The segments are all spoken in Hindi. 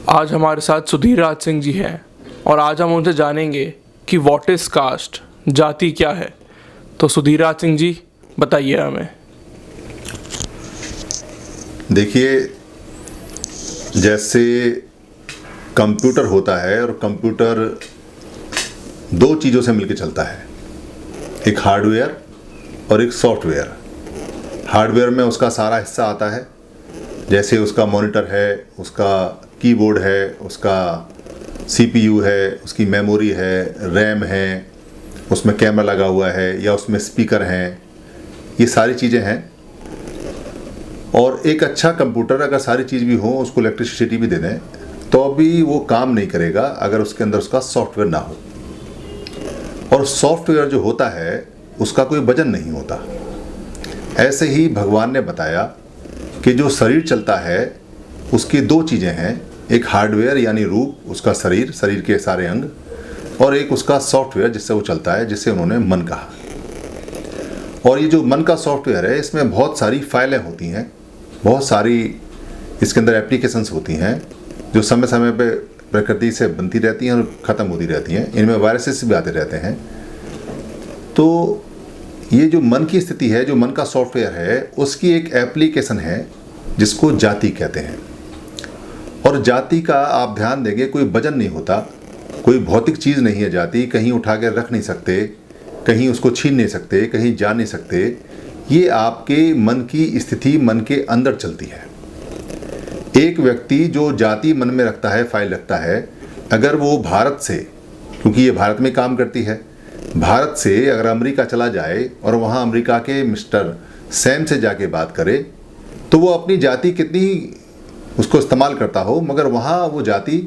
आज हमारे साथ सुधीर राज सिंह जी हैं और आज हम उनसे जानेंगे कि व्हाट इज़ कास्ट, जाति क्या है। तो सुधीर राज सिंह जी बताइए हमें। देखिए, जैसे कंप्यूटर होता है और कंप्यूटर दो चीज़ों से मिलकर चलता है, एक हार्डवेयर और एक सॉफ्टवेयर। हार्डवेयर में उसका सारा हिस्सा आता है, जैसे उसका मॉनिटर है, उसका कीबोर्ड है, उसका सीपीयू है, उसकी मेमोरी है, रैम है, उसमें कैमरा लगा हुआ है या उसमें स्पीकर हैं, ये सारी चीज़ें हैं। और एक अच्छा कंप्यूटर अगर सारी चीज़ भी हो, उसको इलेक्ट्रिसिटी भी दे दें, तो भी वो काम नहीं करेगा अगर उसके अंदर उसका सॉफ्टवेयर ना हो। और सॉफ्टवेयर जो होता है उसका कोई वजन नहीं होता। ऐसे ही भगवान ने बताया कि जो शरीर चलता है उसकी दो चीज़ें हैं, एक हार्डवेयर यानी रूप, उसका शरीर, शरीर के सारे अंग, और एक उसका सॉफ्टवेयर जिससे वो चलता है, जिसे उन्होंने मन कहा। और ये जो मन का सॉफ्टवेयर है, इसमें बहुत सारी फाइलें होती हैं, बहुत सारी इसके अंदर एप्लीकेशंस होती हैं जो समय समय पे प्रकृति से बनती रहती हैं और ख़त्म होती रहती हैं। इनमें वायरसेस भी आते रहते हैं। तो ये जो मन की स्थिति है, जो मन का सॉफ्टवेयर है, उसकी एक एप्लीकेशन है जिसको जाति कहते हैं। और जाति का आप ध्यान देंगे, कोई वजन नहीं होता, कोई भौतिक चीज़ नहीं है जाति। कहीं उठा के रख नहीं सकते, कहीं उसको छीन नहीं सकते, कहीं जा नहीं सकते। ये आपके मन की स्थिति, मन के अंदर चलती है। एक व्यक्ति जो जाति मन में रखता है, फाइल रखता है, अगर वो भारत से, क्योंकि ये भारत में काम करती है, भारत से अगर अमेरिका चला जाए और वहाँ अमेरिका के मिस्टर सैम से जाके बात करे, तो वो अपनी जाति कितनी उसको इस्तेमाल करता हो, मगर वहाँ वो जाति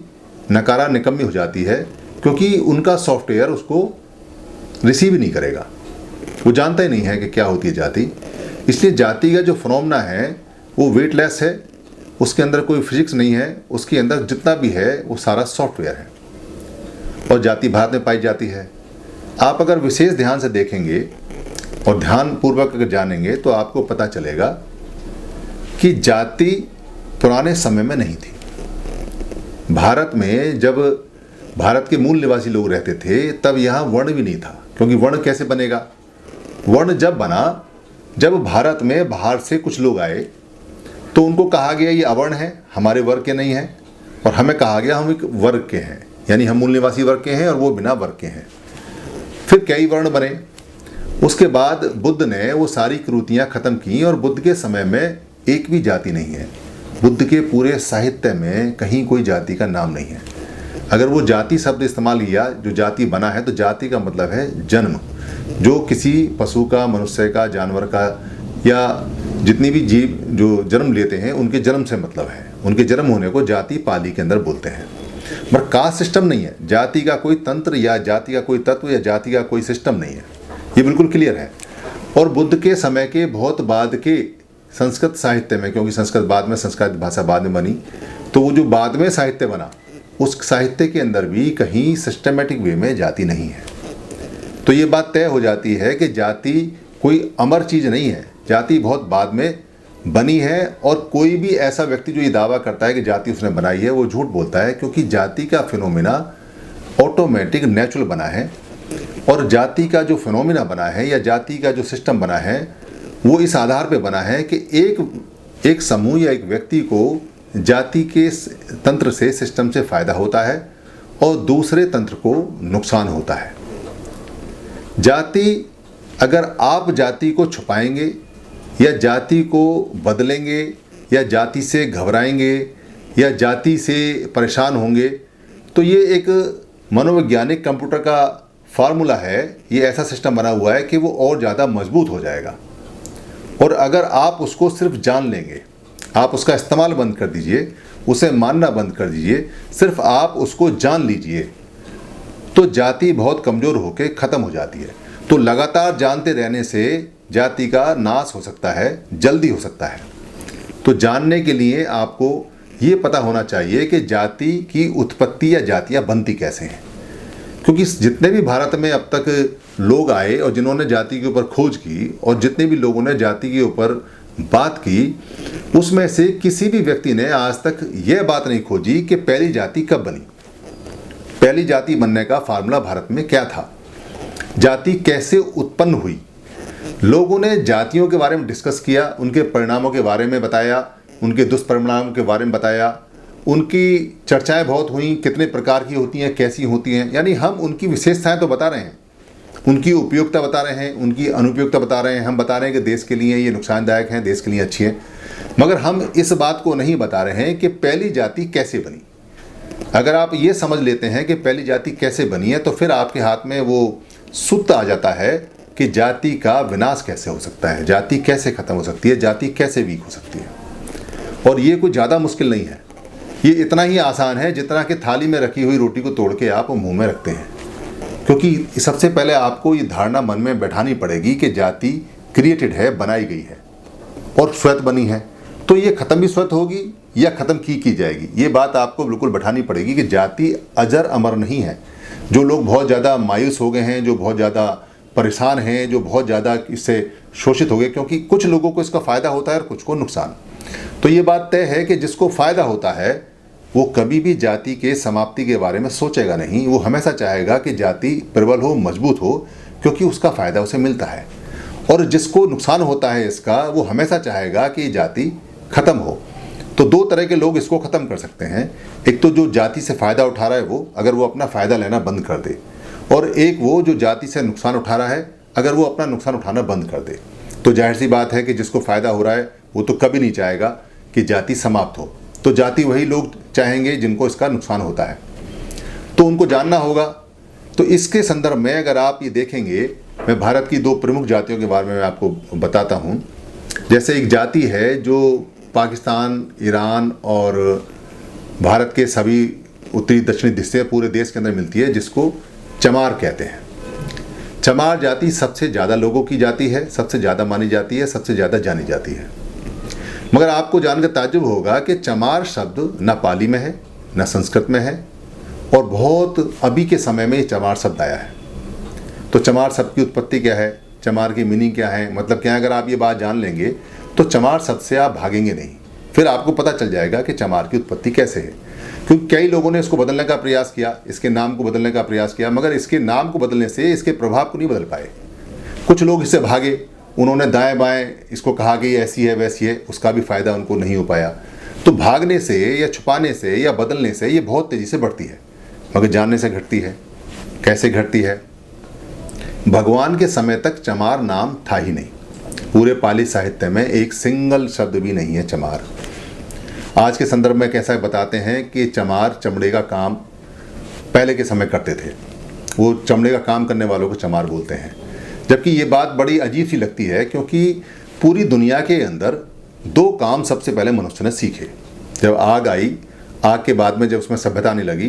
नकारा निकम्मी हो जाती है, क्योंकि उनका सॉफ्टवेयर उसको रिसीव ही नहीं करेगा। वो जानता ही नहीं है कि क्या होती है जाति। इसलिए जाति का जो फिनोमेना है वो वेटलेस है, उसके अंदर कोई फिजिक्स नहीं है, उसके अंदर जितना भी है वो सारा सॉफ्टवेयर है। और जाति भारत में पाई जाती है। आप अगर विशेष ध्यान से देखेंगे और ध्यान पूर्वक अगर जानेंगे तो आपको पता चलेगा कि जाति पुराने समय में नहीं थी। भारत में जब भारत के मूल निवासी लोग रहते थे, तब यहाँ वर्ण भी नहीं था, क्योंकि वर्ण कैसे बनेगा? वर्ण जब बना, जब भारत में बाहर से कुछ लोग आए तो उनको कहा गया ये अवर्ण है, हमारे वर्ग के नहीं हैं, और हमें कहा गया हम एक वर्ग के हैं, यानी हम मूल निवासी वर्ग के हैं और वो बिना वर्ग के हैं। फिर कई वर्ण बने। उसके बाद बुद्ध ने वो सारी कृतियाँ ख़त्म की और बुद्ध के समय में एक भी जाति नहीं है। बुद्ध के पूरे साहित्य में कहीं कोई जाति का नाम नहीं है। अगर वो जाति शब्द इस्तेमाल किया, जो जाति बना है, तो जाति का मतलब है जन्म, जो किसी पशु का, मनुष्य का, जानवर का, या जितनी भी जीव जो जन्म लेते हैं उनके जन्म से मतलब है। उनके जन्म होने को जाति पाली के अंदर बोलते हैं। पर कास्ट सिस्टम नहीं है, जाति का कोई तंत्र या जाति का कोई तत्व या जाति का कोई सिस्टम नहीं है। ये बिल्कुल क्लियर है। और बुद्ध के समय के बहुत बाद के संस्कृत साहित्य में, क्योंकि संस्कृत बाद में, संस्कृत भाषा बाद में बनी, तो वो जो बाद में साहित्य बना, उस साहित्य के अंदर भी कहीं सिस्टमेटिक वे में जाति नहीं है। तो ये बात तय हो जाती है कि जाति कोई अमर चीज़ नहीं है, जाति बहुत बाद में बनी है। और कोई भी ऐसा व्यक्ति जो ये दावा करता है कि जाति उसने बनाई है, वो झूठ बोलता है, क्योंकि जाति का फिनोमिना ऑटोमेटिक, नेचुरल बना है। और जाति का जो फिनोमिना बना है या जाति का जो सिस्टम बना है, वो इस आधार पे बना है कि एक समूह या एक व्यक्ति को जाति के तंत्र से, सिस्टम से फ़ायदा होता है और दूसरे तंत्र को नुकसान होता है। जाति, अगर आप जाति को छुपाएंगे या जाति को बदलेंगे या जाति से घबराएंगे या जाति से परेशान होंगे, तो ये एक मनोवैज्ञानिक कंप्यूटर का फार्मूला है। ये ऐसा सिस्टम बना हुआ है कि वो और ज़्यादा मजबूत हो जाएगा। और अगर आप उसको सिर्फ जान लेंगे, आप उसका इस्तेमाल बंद कर दीजिए, उसे मानना बंद कर दीजिए, सिर्फ आप उसको जान लीजिए, तो जाति बहुत कमज़ोर होकर ख़त्म हो जाती है। तो लगातार जानते रहने से जाति का नाश हो सकता है, जल्दी हो सकता है। तो जानने के लिए आपको ये पता होना चाहिए कि जाति की उत्पत्ति या जातियाँ बनती कैसे हैं। क्योंकि जितने भी भारत में अब तक लोग आए और जिन्होंने जाति के ऊपर खोज की, और जितने भी लोगों ने जाति के ऊपर बात की, उसमें से किसी भी व्यक्ति ने आज तक यह बात नहीं खोजी कि पहली जाति कब बनी, पहली जाति बनने का फार्मूला भारत में क्या था, जाति कैसे उत्पन्न हुई। लोगों ने जातियों के बारे में डिस्कस किया, उनके परिणामों के बारे में बताया, उनके दुष्परिणामों के बारे में बताया, उनकी चर्चाएं बहुत हुई, कितने प्रकार की होती हैं, कैसी होती हैं। यानी हम उनकी विशेषताएं तो बता रहे हैं, उनकी उपयोगिता बता रहे हैं, उनकी अनुपयोगिता बता रहे हैं। हम बता रहे हैं कि देश के लिए ये नुकसानदायक हैं, देश के लिए अच्छी है, मगर हम इस बात को नहीं बता रहे हैं कि पहली जाति कैसे बनी। अगर आप ये समझ लेते हैं कि पहली जाति कैसे बनी है, तो फिर आपके हाथ में वो सूत्र आ जाता है कि जाति का विनाश कैसे हो सकता है, जाति कैसे खत्म हो सकती है, जाति कैसे वीक हो सकती है। और ये कुछ ज़्यादा मुश्किल नहीं है, ये इतना ही आसान है जितना कि थाली में रखी हुई रोटी को तोड़ के आप मुंह में रखते हैं। क्योंकि सबसे पहले आपको ये धारणा मन में बैठानी पड़ेगी कि जाति क्रिएटेड है, बनाई गई है और स्वतः बनी है, तो ये खत्म भी स्वतः होगी या खत्म की जाएगी। ये बात आपको बिल्कुल बैठानी पड़ेगी कि जाति अजर अमर नहीं है। जो लोग बहुत ज़्यादा मायूस हो गए हैं, जो बहुत ज़्यादा परेशान हैं, जो बहुत ज़्यादा इससे शोषित हो गए, क्योंकि कुछ लोगों को इसका फ़ायदा होता है और कुछ को नुकसान। तो ये बात तय है कि जिसको फ़ायदा होता है वो कभी भी जाति के समाप्ति के बारे में सोचेगा नहीं। वो हमेशा चाहेगा कि जाति प्रबल हो, मजबूत हो, क्योंकि उसका फ़ायदा उसे मिलता है। और जिसको नुकसान होता है इसका, वो हमेशा चाहेगा कि जाति ख़त्म हो। तो दो तरह के लोग इसको ख़त्म कर सकते हैं। एक तो जो जाति से फ़ायदा उठा रहा है वो, अगर वो अपना फ़ायदा लेना बंद कर दे, और एक वो जो जाति से नुकसान उठा रहा है, अगर वो अपना नुकसान उठाना बंद कर दे। तो जाहिर सी बात है कि जिसको फ़ायदा हो रहा है वो तो कभी नहीं चाहेगा कि जाति समाप्त हो। तो जाति वही लोग चाहेंगे जिनको इसका नुकसान होता है, तो उनको जानना होगा। तो इसके संदर्भ में अगर आप ये देखेंगे, मैं भारत की दो प्रमुख जातियों के बारे में आपको बताता हूँ। जैसे एक जाति है जो पाकिस्तान, ईरान और भारत के सभी उत्तरी दक्षिणी हिस्से पूरे देश के अंदर मिलती है, जिसको चमार कहते हैं। चमार जाति सबसे ज़्यादा लोगों की जाति है, सबसे ज़्यादा मानी जाती है, सबसे ज़्यादा जानी जाती है। मगर आपको जानकर ताज्जुब होगा कि चमार शब्द न पाली में है, न संस्कृत में है, और बहुत अभी के समय में ये चमार शब्द आया है। तो चमार शब्द की उत्पत्ति क्या है, चमार की मीनिंग क्या है, मतलब क्या है, अगर आप ये बात जान लेंगे तो चमार शब्द से आप भागेंगे नहीं। फिर आपको पता चल जाएगा कि चमार की उत्पत्ति कैसे है। क्योंकि कई लोगों ने इसको बदलने का प्रयास किया, इसके नाम को बदलने का प्रयास किया, मगर इसके नाम को बदलने से इसके प्रभाव को नहीं बदल पाए। कुछ लोग इससे भागे, उन्होंने दाएं बाएं इसको कहा कि ऐसी है वैसी है, उसका भी फ़ायदा उनको नहीं हो पाया। तो भागने से या छुपाने से या बदलने से ये बहुत तेज़ी से बढ़ती है, मगर जानने से घटती है। कैसे घटती है? भगवान के समय तक चमार नाम था ही नहीं। पूरे पाली साहित्य में एक सिंगल शब्द भी नहीं है चमार। आज के संदर्भ में कैसा बताते हैं कि चमार चमड़े का काम पहले के समय करते थे, वो चमड़े का काम करने वालों को चमार बोलते हैं। जबकि ये बात बड़ी अजीब सी लगती है, क्योंकि पूरी दुनिया के अंदर दो काम सबसे पहले मनुष्य ने सीखे। जब आग आई, आग के बाद में जब उसमें सभ्यता आने लगी,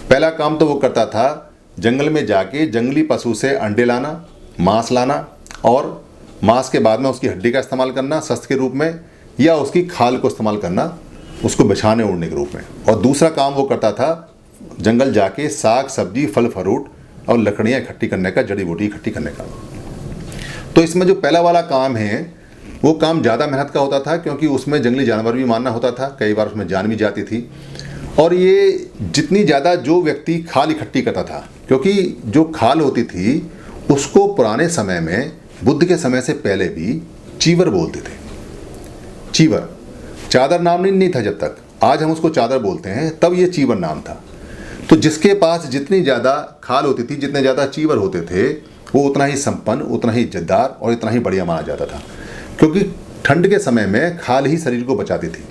पहला काम तो वो करता था जंगल में जाके जंगली पशु से अंडे लाना, मांस लाना, और मांस के बाद में उसकी हड्डी का इस्तेमाल करना शस्त्र के रूप में, या उसकी खाल को इस्तेमाल करना उसको बिछाने ओढ़ने के रूप में। और दूसरा काम वो करता था जंगल जाके साग सब्जी, फल फ्रूट और लकड़ियाँ इकट्ठी करने का, जड़ी बूटी इकट्ठी करने का। तो इसमें जो पहला वाला काम है वो काम ज़्यादा मेहनत का होता था, क्योंकि उसमें जंगली जानवर भी मारना होता था, कई बार उसमें जान भी जाती थी। और ये जितनी ज़्यादा जो व्यक्ति खाल इकट्ठी करता था, क्योंकि जो खाल होती थी उसको पुराने समय में, बुद्ध के समय से पहले भी चीवर बोलते थे। चीवर, चादर नाम नहीं था जब तक, आज हम उसको चादर बोलते हैं, तब ये चीवर नाम था। तो जिसके पास जितनी ज़्यादा खाल होती थी, जितने ज़्यादा चीवर होते थे, वो उतना ही संपन्न, उतना ही इज्जतदार और इतना ही बढ़िया माना जाता था। क्योंकि ठंड के समय में खाल ही शरीर को बचाती थी।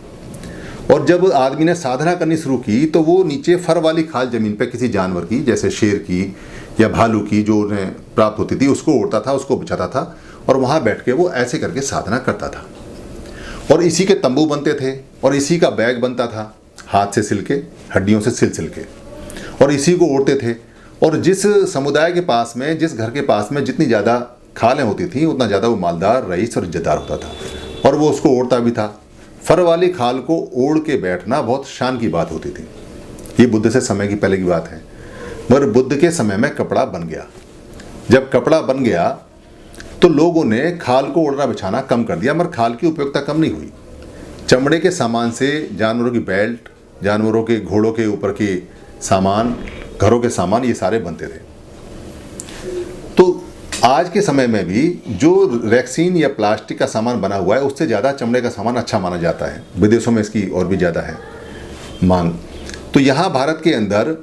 और जब आदमी ने साधना करनी शुरू की तो वो नीचे फर वाली खाल ज़मीन पे किसी जानवर की, जैसे शेर की या भालू की, जो उन्हें प्राप्त होती थी, उसको ओढ़ता था, उसको बिछाता था, और वहाँ बैठ के वो ऐसे करके साधना करता था। और इसी के तंबू बनते थे, और इसी का बैग बनता था, हाथ से सिल के, हड्डियों से सिल के, और इसी को ओढ़ते थे। और जिस समुदाय के पास में, जिस घर के पास में जितनी ज़्यादा खालें होती थी, उतना ज़्यादा वो मालदार, रईस और इज्जतदार होता था, और वो उसको ओढ़ता भी था। फर वाली खाल को ओढ़ के बैठना बहुत शान की बात होती थी। ये बुद्ध से समय की पहले की बात है। मगर बुद्ध के समय में कपड़ा बन गया। जब कपड़ा बन गया तो लोगों ने खाल को ओढ़ना बिछाना कम कर दिया, मगर खाल की उपयोगिता कम नहीं हुई। चमड़े के सामान से जानवरों की बेल्ट, जानवरों के घोड़ों के ऊपर के सामान, घरों के सामान, ये सारे बनते थे। तो आज के समय में भी जो रेक्सीन या प्लास्टिक का सामान बना हुआ है उससे ज़्यादा चमड़े का सामान अच्छा माना जाता है। विदेशों में इसकी और भी ज़्यादा है मांग। तो यहाँ भारत के अंदर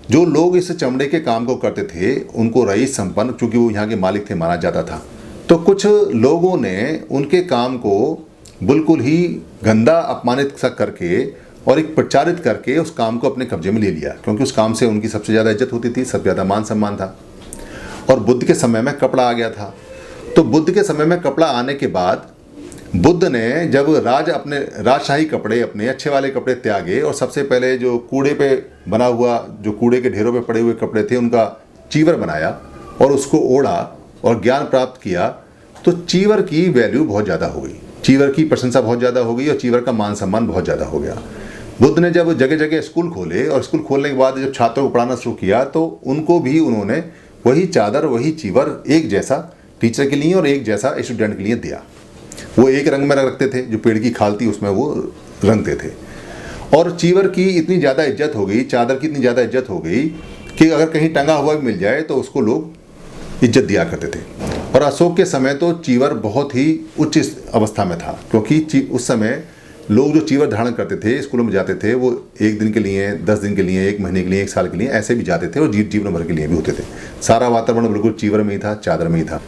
जो लोग इस चमड़े के काम को करते थे उनको रईस संपन्न, चूँकि वो यहाँ के मालिक थे, माना जाता था। तो कुछ लोगों ने उनके काम को बिल्कुल ही गंदा, अपमानित सा करके और एक प्रचारित करके उस काम को अपने कब्जे में ले लिया, क्योंकि उस काम से उनकी सबसे ज़्यादा इज्जत होती थी, सबसे ज़्यादा मान सम्मान था। और बुद्ध के समय में कपड़ा आ गया था। तो बुद्ध के समय में कपड़ा आने के बाद बुद्ध ने जब अपने राजशाही कपड़े, अपने अच्छे वाले कपड़े त्यागे और सबसे पहले जो कूड़े पे बना हुआ, जो कूड़े के ढेरों पे पड़े हुए कपड़े थे, उनका चीवर बनाया और उसको ओढ़ा और ज्ञान प्राप्त किया, तो चीवर की वैल्यू बहुत ज़्यादा हो गई, चीवर की प्रशंसा बहुत ज़्यादा हो गई और चीवर का मान सम्मान बहुत ज़्यादा हो गया। बुद्ध ने जब जगह जगह स्कूल खोले और स्कूल खोलने के बाद जब छात्रों को पढ़ाना शुरू किया तो उनको भी उन्होंने वही चादर, वही चीवर एक जैसा टीचर के लिए और एक जैसा स्टूडेंट के लिए दिया। वो एक रंग में रखते थे, जो पेड़ की खाल थी उसमें वो रंगते थे। और चीवर की इतनी ज़्यादा इज्जत हो गई, चादर की इतनी ज़्यादा इज्जत हो गई कि अगर कहीं टंगा हुआ भी मिल जाए तो उसको लोग इज्जत दिया करते थे। और अशोक के समय तो चीवर बहुत ही उच्च अवस्था में था, क्योंकि उस समय लोग जो चीवर धारण करते थे, स्कूलों में जाते थे, वो 1 दिन के लिए, 10 दिन के लिए, 1 महीने के लिए, 1 साल के लिए ऐसे भी जाते थे और जीवन भर के लिए भी होते थे। सारा वातावरण बिल्कुल चीवर में ही था, चादर में ही था।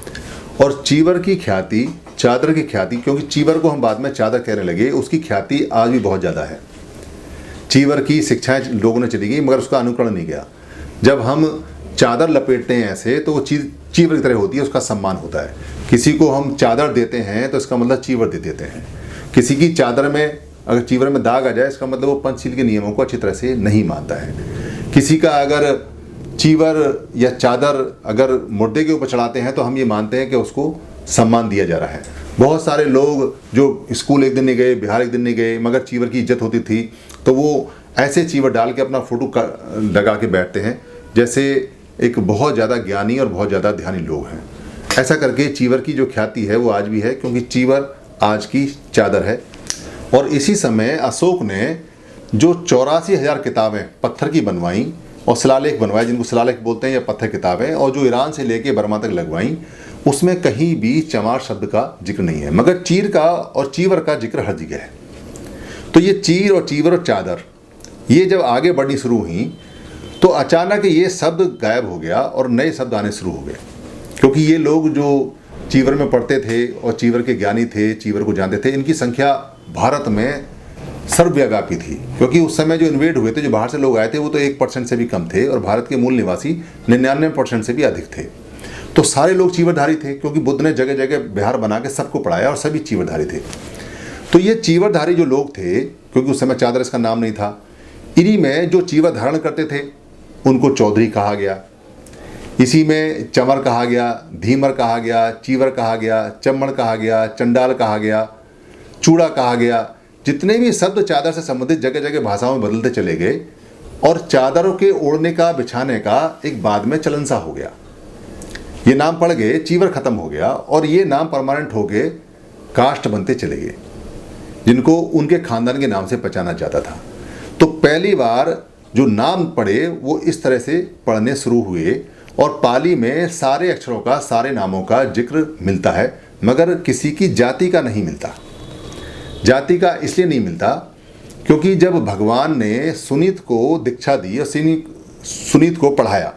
और चीवर की ख्याति, चादर की ख्याति, क्योंकि चीवर को हम बाद में चादर कहने लगे, उसकी ख्याति आज भी बहुत ज़्यादा है। चीवर की शिक्षाएं लोगों ने चली गई मगर उसका अनुकरण नहीं गया। जब हम चादर लपेटते हैं ऐसे तो वो चीवर की तरह होती है, उसका सम्मान होता है। किसी को हम चादर देते हैं तो इसका मतलब चीवर दे देते हैं। किसी की चादर में अगर चीवर में दाग आ जाए इसका मतलब वो पंचशील के नियमों को अच्छी तरह से नहीं मानता है। किसी का अगर चीवर या चादर अगर मुर्दे के ऊपर चढ़ाते हैं तो हम ये मानते हैं कि उसको सम्मान दिया जा रहा है। बहुत सारे लोग जो स्कूल 1 दिन नहीं गए, बिहार 1 दिन नहीं गए, मगर चीवर की इज्जत होती थी तो वो ऐसे चीवर डाल के अपना फोटो लगा के बैठते हैं जैसे एक बहुत ज़्यादा ज्ञानी और बहुत ज़्यादा ध्यानी लोग हैं। ऐसा करके चीवर की जो ख्याति है वो आज भी है, क्योंकि चीवर आज की चादर है। और इसी समय अशोक ने जो 84,000 किताबें पत्थर की बनवाई और शिलालेख बनवाए, जिनको शिलालेख बोलते हैं, या पत्थर किताबें, और जो ईरान से लेके बर्मा तक लगवाई, उसमें कहीं भी चमार शब्द का जिक्र नहीं है, मगर चीर का और चीवर का जिक्र हर जगह है। तो ये चीर और चीवर और चादर ये जब आगे बढ़नी शुरू हुई तो अचानक ये शब्द गायब हो गया और नए शब्द आने शुरू हो गए, क्योंकि ये लोग जो चीवर में पढ़ते थे और चीवर के ज्ञानी थे, चीवर को जानते थे, इनकी संख्या भारत में सर्वव्यापी थी। क्योंकि उस समय जो इन्वेड हुए थे, जो बाहर से लोग आए थे, वो तो 1% से भी कम थे और भारत के मूल निवासी 99% से भी अधिक थे। तो सारे लोग चीवरधारी थे, क्योंकि बुद्ध ने जगह जगह बिहार बना के सबको पढ़ाया और सभी चीवरधारी थे। तो ये चीवरधारी जो लोग थे, क्योंकि उस समय चादर इसका नाम नहीं था, इन्हीं में जो चीवर धारण करते थे उनको चौधरी कहा गया। इसी में चमर कहा गया, धीमर कहा गया, चीवर कहा गया, चम्मड़ कहा गया, चंडाल कहा गया, चूड़ा कहा गया। जितने भी शब्द चादर से संबंधित जगह जगह भाषाओं में बदलते चले गए और चादरों के ओढ़ने का, बिछाने का एक बाद में चलन सा हो गया। ये नाम पड़ गए, चीवर खत्म हो गया और ये नाम परमानेंट हो गए, कास्ट बनते चले गए, जिनको उनके खानदान के नाम से पहचाना जाता था। तो पहली बार जो नाम पड़े वो इस तरह से पढ़ने शुरू हुए और पाली में सारे अक्षरों का, सारे नामों का जिक्र मिलता है, मगर किसी की जाति का नहीं मिलता। जाति का इसलिए नहीं मिलता क्योंकि जब भगवान ने सुनीत को दीक्षा दी और सुनीत को पढ़ाया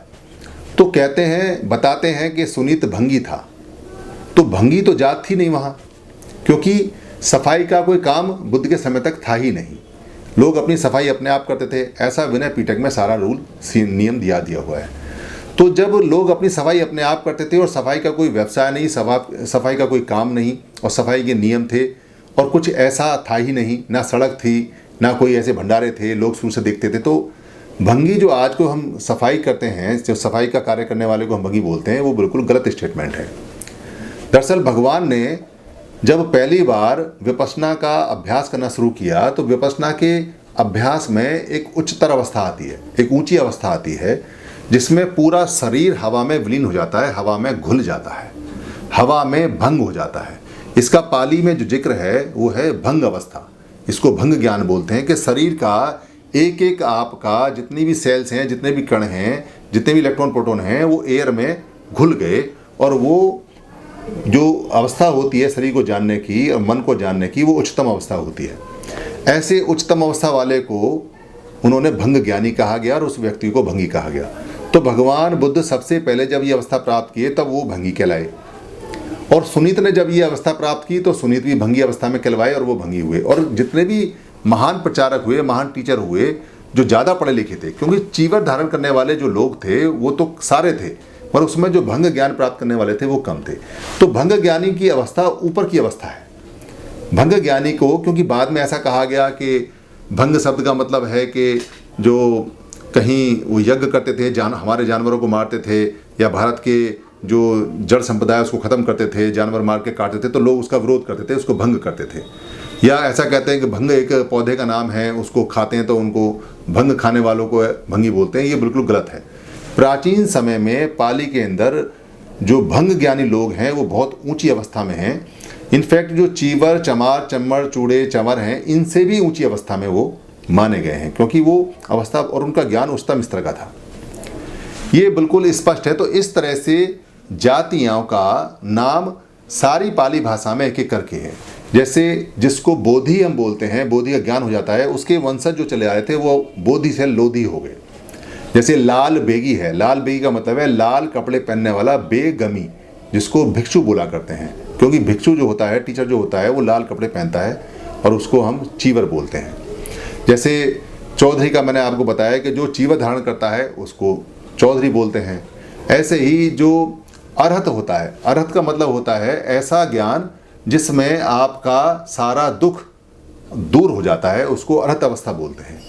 तो कहते हैं, बताते हैं कि सुनीत भंगी था। तो भंगी तो जात थी नहीं वहाँ, क्योंकि सफाई का कोई काम बुद्ध के समय तक था ही नहीं। लोग अपनी सफाई अपने आप करते थे, ऐसा विनय पिटक में सारा रूल नियम दिया हुआ है। तो जब लोग अपनी सफाई अपने आप करते थे और सफाई का कोई व्यवसाय नहीं, सफाई का कोई काम नहीं और सफाई के नियम थे और कुछ ऐसा था ही नहीं, ना सड़क थी, ना कोई ऐसे भंडारे थे, लोग दूर से देखते थे। तो भंगी जो आज को हम सफाई करते हैं, जो सफाई का कार्य करने वाले को हम भंगी बोलते हैं, वो बिल्कुल गलत स्टेटमेंट है। दरअसल भगवान ने जब पहली बार विपश्यना का अभ्यास करना शुरू किया तो विपश्यना के अभ्यास में एक उच्चतर अवस्था आती है, एक ऊंची अवस्था आती है, जिसमें पूरा शरीर हवा में विलीन हो जाता है, हवा में घुल जाता है। हवा में भंग हो जाता है। इसका पाली में जो जिक्र है वो है भंग अवस्था। इसको भंग ज्ञान बोलते हैं कि शरीर का एक एक आपका जितनी भी सेल्स हैं, जितने भी कण हैं, जितने भी इलेक्ट्रॉन प्रोटॉन हैं, वो एयर में घुल गए और वो जो अवस्था होती है शरीर को जानने की और मन को जानने की, वो उच्चतम अवस्था होती है। ऐसे उच्चतम अवस्था वाले को उन्होंने भंग ज्ञानी कहा गया और उस व्यक्ति को भंगी कहा गया। तो भगवान बुद्ध सबसे पहले जब ये अवस्था प्राप्त किए तब वो भंगी कहलाए, और सुनीत ने जब ये अवस्था प्राप्त की तो सुनीत भी भंगी अवस्था में कहलवाए और वो भंगी हुए। और जितने भी महान प्रचारक हुए, महान टीचर हुए, जो ज़्यादा पढ़े लिखे थे, क्योंकि चीवर धारण करने वाले जो लोग थे वो तो सारे थे, पर उसमें जो भंग ज्ञान प्राप्त करने वाले थे वो कम थे। तो भंग ज्ञानी की अवस्था ऊपर की अवस्था है। भंग ज्ञानी को, क्योंकि बाद में ऐसा कहा गया कि भंग शब्द का मतलब है कि जो कहीं वो यज्ञ करते थे, हमारे जानवरों को मारते थे, या भारत के जो जड़ संप्रदाय उसको ख़त्म करते थे, जानवर मार के काटते थे, तो लोग उसका विरोध करते थे, उसको भंग करते थे। या ऐसा कहते हैं कि भंग एक पौधे का नाम है, उसको खाते हैं तो उनको भंग खाने वालों को भंगी बोलते हैं। ये बिल्कुल गलत है। प्राचीन समय में पाली के अंदर जो भंग ज्ञानी लोग हैं वो बहुत ऊंची अवस्था में हैं। इनफैक्ट जो चीवर, चमार, चम्मड़, चूड़े, चंवर हैं, इनसे भी ऊंची अवस्था में वो माने गए हैं, क्योंकि वो अवस्था और उनका ज्ञान उच्चतम स्तर का था। ये बिल्कुल स्पष्ट है। तो इस तरह से जातियों का नाम सारी पाली भाषा में एक एक करके है। जैसे जिसको बोधि हम बोलते हैं, बोधि का ज्ञान हो जाता है, उसके वंशज जो चले आ रहे थे वो बोधि से लोधी हो गए। जैसे लाल बेगी है, लाल बेगी का मतलब है लाल कपड़े पहनने वाला बेगमी, जिसको भिक्षु बोला करते हैं, क्योंकि भिक्षु जो होता है, टीचर जो होता है, वो लाल कपड़े पहनता है और उसको हम चीवर बोलते हैं। जैसे चौधरी का मैंने आपको बताया कि जो चीवर धारण करता है उसको चौधरी बोलते हैं। ऐसे ही जो अरहत होता है, अरहत का मतलब होता है ऐसा ज्ञान जिसमें आपका सारा दुख दूर हो जाता है, उसको अरहत अवस्था बोलते हैं।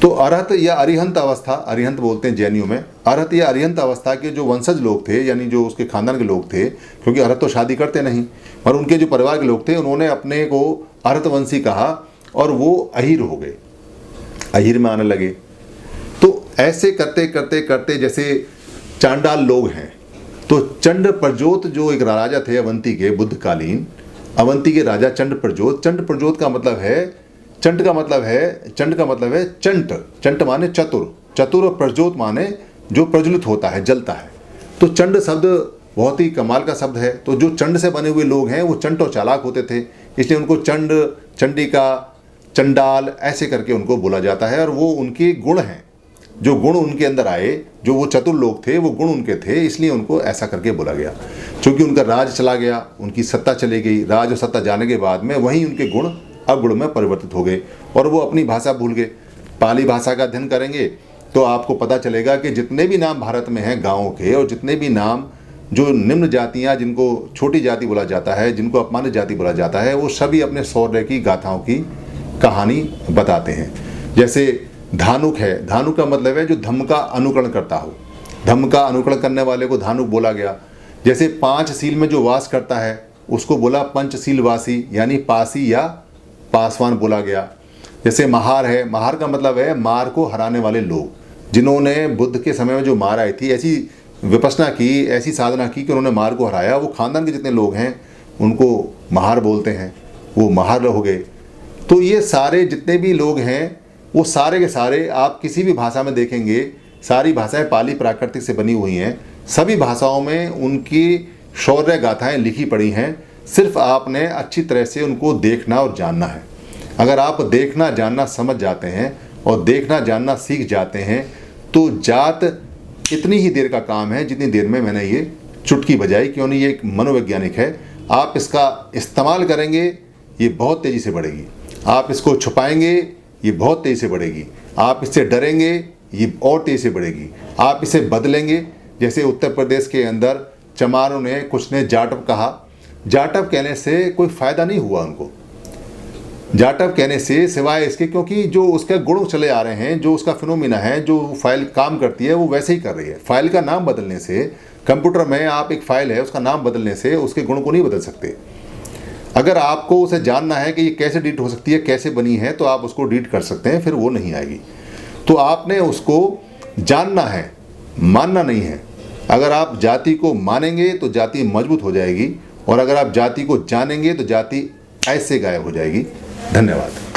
तो अरहत या अरिहंत अवस्था, अरिहंत बोलते हैं जैनियों में, अरहत या अरिहंत अवस्था के जो वंशज लोग थे, यानी जो उसके खानदान के लोग थे, क्योंकि अरहत तो शादी करते नहीं, और उनके जो परिवार के लोग थे उन्होंने अपने को अरहतवंशी कहा और वो अहीर हो गए, अहीर में आने लगे। तो ऐसे करते करते करते जैसे चांडाल लोग हैं, तो चंड प्रजोत जो एक राजा थे अवंती के, बुद्ध कालीन अवंती के राजा चंड प्रजोत। चंड प्रजोत का मतलब है, चंड का मतलब है चंट, चंट माने चतुर, चतुर, और प्रजोत माने जो प्रज्वलित होता है, जलता है। तो चंड शब्द बहुत ही कमाल का शब्द है। तो जो चंड से बने हुए लोग हैं वो चंट और चालाक होते थे, इसलिए उनको चंड, चंडिका, चंडाल ऐसे करके उनको बोला जाता है। और वो उनके गुण हैं, जो गुण उनके अंदर आए, जो वो चतुर लोग थे, वो गुण उनके थे, इसलिए उनको ऐसा करके बोला गया। क्योंकि उनका राज चला गया, उनकी सत्ता चली गई, राज और सत्ता जाने के बाद में वहीं उनके गुण अवगुण में परिवर्तित हो गए और वो अपनी भाषा भूल गए। पाली भाषा का अध्ययन करेंगे तो आपको पता चलेगा कि जितने भी नाम भारत में हैं गाँवों के, और जितने भी नाम जो निम्न जातियाँ, जिनको छोटी जाति बोला जाता है, जिनको अपमानित जाति बोला जाता है, वो सभी अपने शौर्य की गाथाओं की कहानी बताते हैं। जैसे धानुक है, धानुक का मतलब है जो धम्म का अनुकरण करता हो, धम्म का अनुकरण करने वाले को धानुक बोला गया। जैसे 5 सील में जो वास करता है उसको बोला पंचशीलवासी, यानी पासी या पासवान बोला गया। जैसे महार है, महार का मतलब है मार को हराने वाले लोग, जिन्होंने बुद्ध के समय में जो मार आई थी, ऐसी विपश्यना की, ऐसी साधना की कि उन्होंने मार को हराया, वो खानदान के जितने लोग हैं उनको महार बोलते हैं, वो महार हो गए। तो ये सारे जितने भी लोग हैं वो सारे के सारे आप किसी भी भाषा में देखेंगे, सारी भाषाएं पाली प्राकृतिक से बनी हुई हैं, सभी भाषाओं में उनकी शौर्य गाथाएं लिखी पड़ी हैं। सिर्फ आपने अच्छी तरह से उनको देखना और जानना है। अगर आप देखना जानना समझ जाते हैं और देखना जानना सीख जाते हैं तो जात इतनी ही देर का काम है जितनी देर में मैंने ये चुटकी बजाई, क्यों नहीं, ये एक मनोवैज्ञानिक है। आप इसका इस्तेमाल करेंगे ये बहुत तेज़ी से बढ़ेगी, आप इसको छुपाएंगे ये बहुत तेज़ी से बढ़ेगी, आप इससे डरेंगे ये और तेज़ी से बढ़ेगी, आप इसे बदलेंगे। जैसे उत्तर प्रदेश के अंदर चमारों ने, कुछ ने जाटव कहा, जाटव कहने से कोई फ़ायदा नहीं हुआ उनको, जाटव कहने से सिवाय इसके क्योंकि जो उसका गुण चले आ रहे हैं, जो उसका फिनोमिना है, जो फाइल काम करती है वो वैसे ही कर रही है। फाइल का नाम बदलने से, कंप्यूटर में आप एक फाइल है उसका नाम बदलने से उसके गुण को नहीं बदल सकते। अगर आपको उसे जानना है कि ये कैसे डिलीट हो सकती है, कैसे बनी है, तो आप उसको डिलीट कर सकते हैं, फिर वो नहीं आएगी। तो आपने उसको जानना है, मानना नहीं है। अगर आप जाति को मानेंगे तो जाति मजबूत हो जाएगी और अगर आप जाति को जानेंगे तो जाति ऐसे गायब हो जाएगी। धन्यवाद।